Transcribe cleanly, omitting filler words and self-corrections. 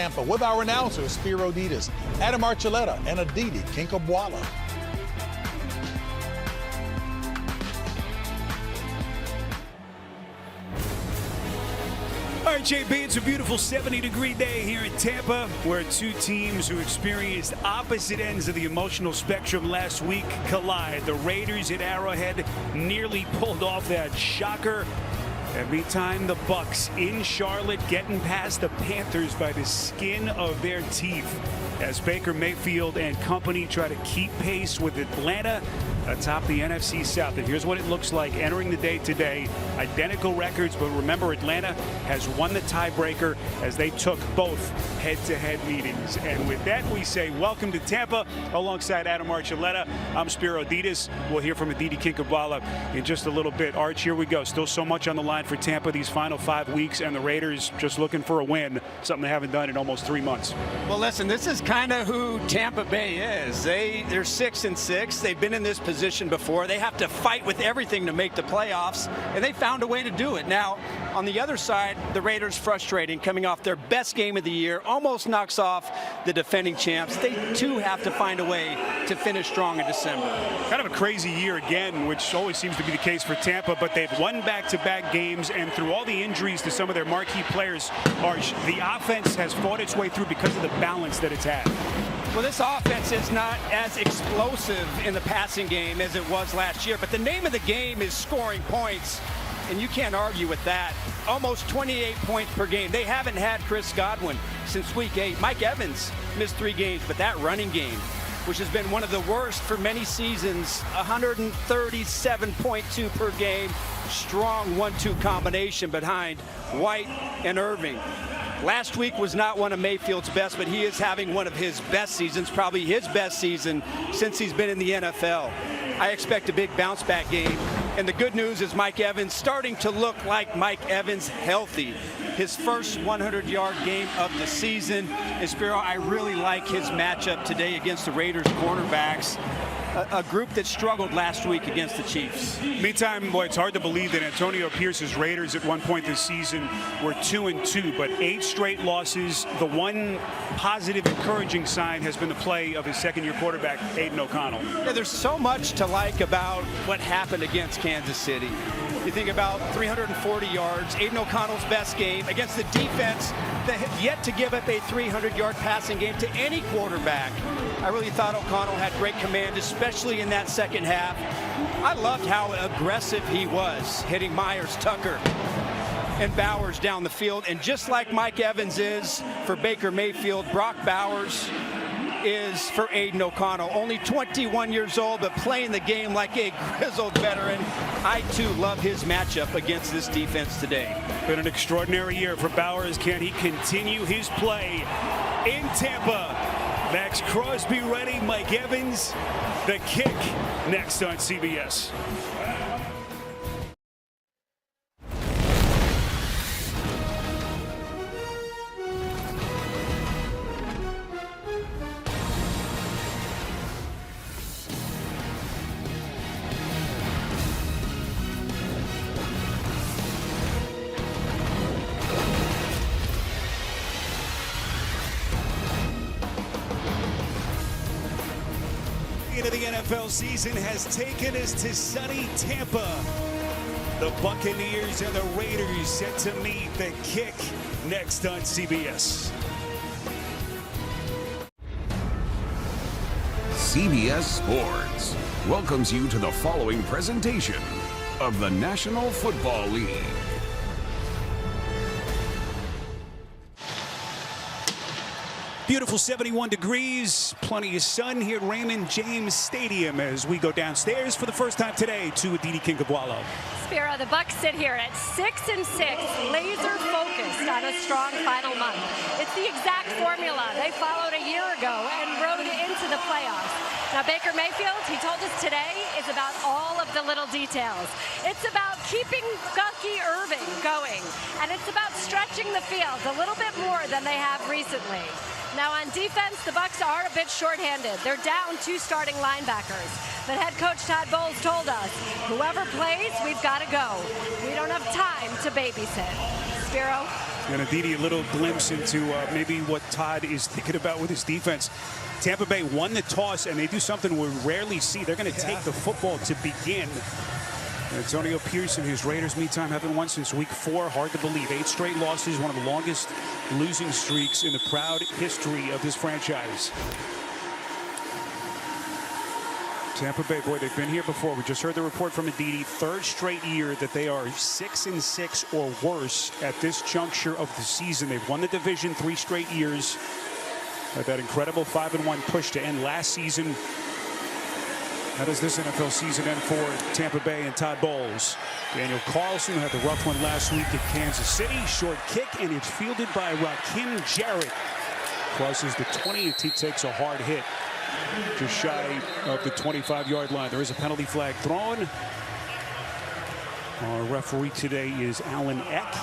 Tampa with our announcers, Spiro Ditas, Adam Archuleta, and Aditi Kinkabwala. All right, JB, it's a beautiful 70-degree day here in Tampa, where two teams who experienced opposite ends of the emotional spectrum last week collide. The Raiders at Arrowhead nearly pulled off that shocker. And meantime, the Bucs in Charlotte getting past the Panthers by the skin of their teeth as Baker Mayfield and company try to keep pace with Atlanta atop the NFC South. And here's what it looks like entering the day today. Identical records, but remember, Atlanta has won the tiebreaker as they took both head-to-head meetings. And with that, we say welcome to Tampa alongside Adam Archuleta. I'm Spiro Ditas. We'll hear from Aditi Kinkabwala in just a little bit. Arch, here we go. Still so much on the line for Tampa these final 5 weeks, and the Raiders just looking for a win, something they haven't done in almost 3 months. Well, listen, this is kind of who Tampa Bay is. They're 6-6. They've been in this position before. They have to fight with everything to make the playoffs, and they found a way to do it. Now, on the other side, the Raiders frustrating, coming off their best game of the year, almost knocks off the defending champs. They too have to find a way to finish strong in December. Kind of a crazy year again, which always seems to be the case for Tampa, but they've won back-to-back games, and through all the injuries to some of their marquee players, Arch, the offense has fought its way through because of the balance that it's had. Well, this offense is not as explosive in the passing game as it was last year, but the name of the game is scoring points, and you can't argue with that. Almost 28 points per game. They haven't had Chris Godwin since week 8. Mike Evans missed 3 games, but that running game, which has been one of the worst for many seasons, 137.2 per game, strong 1-2 combination behind White and Irving. Last week was not one of Mayfield's best, but he is having one of his best seasons, probably his best season since he's been in the NFL. I expect a big bounce back game. And the good news is Mike Evans starting to look like Mike Evans healthy. His first 100-yard game of the season. And Spiro, I really like his matchup today against the Raiders cornerbacks, a group that struggled last week against the Chiefs. Meantime, boy, it's hard to believe that Antonio Pierce's Raiders at one point this season were 2-2, but 8 straight losses. The one positive, encouraging sign has been the play of his second-year quarterback, Aiden O'Connell. Yeah, there's so much to like about what happened against Kansas City. You think about 340 yards, Aiden O'Connell's best game against the defense that had yet to give up a 300-yard passing game to any quarterback. I really thought O'Connell had great command, especially in that second half. I loved how aggressive he was, hitting Myers, Tucker, and Bowers down the field. And just like Mike Evans is for Baker Mayfield, Brock Bowers is for Aiden O'Connell. Only 21 years old, but playing the game like a grizzled veteran. I, too, love his matchup against this defense today. Been an extraordinary year for Bowers. Can he continue his play in Tampa? Max Crosby ready, Mike Evans. The kick next on CBS. Of the NFL season has taken us to sunny Tampa. The Buccaneers and the Raiders set to meet. The kick next on CBS. CBS Sports welcomes you to the following presentation of the National Football League. Beautiful 71 degrees, plenty of sun here at Raymond James Stadium as we go downstairs for the first time today to Aditi Kinkabwala. Spiro, the Bucs sit here at 6-6, laser focused on a strong final month. It's the exact formula they followed a year ago and rode into the playoffs. Now, Baker Mayfield, he told us today, is about all of the little details. It's about keeping Bucky Irving going, and it's about stretching the field a little bit more than they have recently. Now on defense, the Bucs are a bit shorthanded. They're down 2 starting linebackers. But head coach Todd Bowles told us, whoever plays, we've got to go. We don't have time to babysit. Spiro? And Aditi, a little glimpse into maybe what Todd is thinking about with his defense. Tampa Bay won the toss, and they do something we rarely see. They're going to take the football to begin. Antonio Pierce and his Raiders, meantime, haven't won since week 4. Hard to believe. 8 straight losses, one of the longest losing streaks in the proud history of this franchise. Tampa Bay, boy, they've been here before. We just heard the report from Aditi. 3rd straight year that they are 6-6 or worse at this juncture of the season. They've won the division 3 straight years. That incredible 5-1 push to end last season. How does this NFL season end for Tampa Bay and Todd Bowles? Daniel Carlson had the rough one last week at Kansas City. Short kick, and it's fielded by Rakim Jarrett. Crosses the 20 as he takes a hard hit just shy of the 25-yard line. There is a penalty flag thrown. Our referee today is Alan Eck.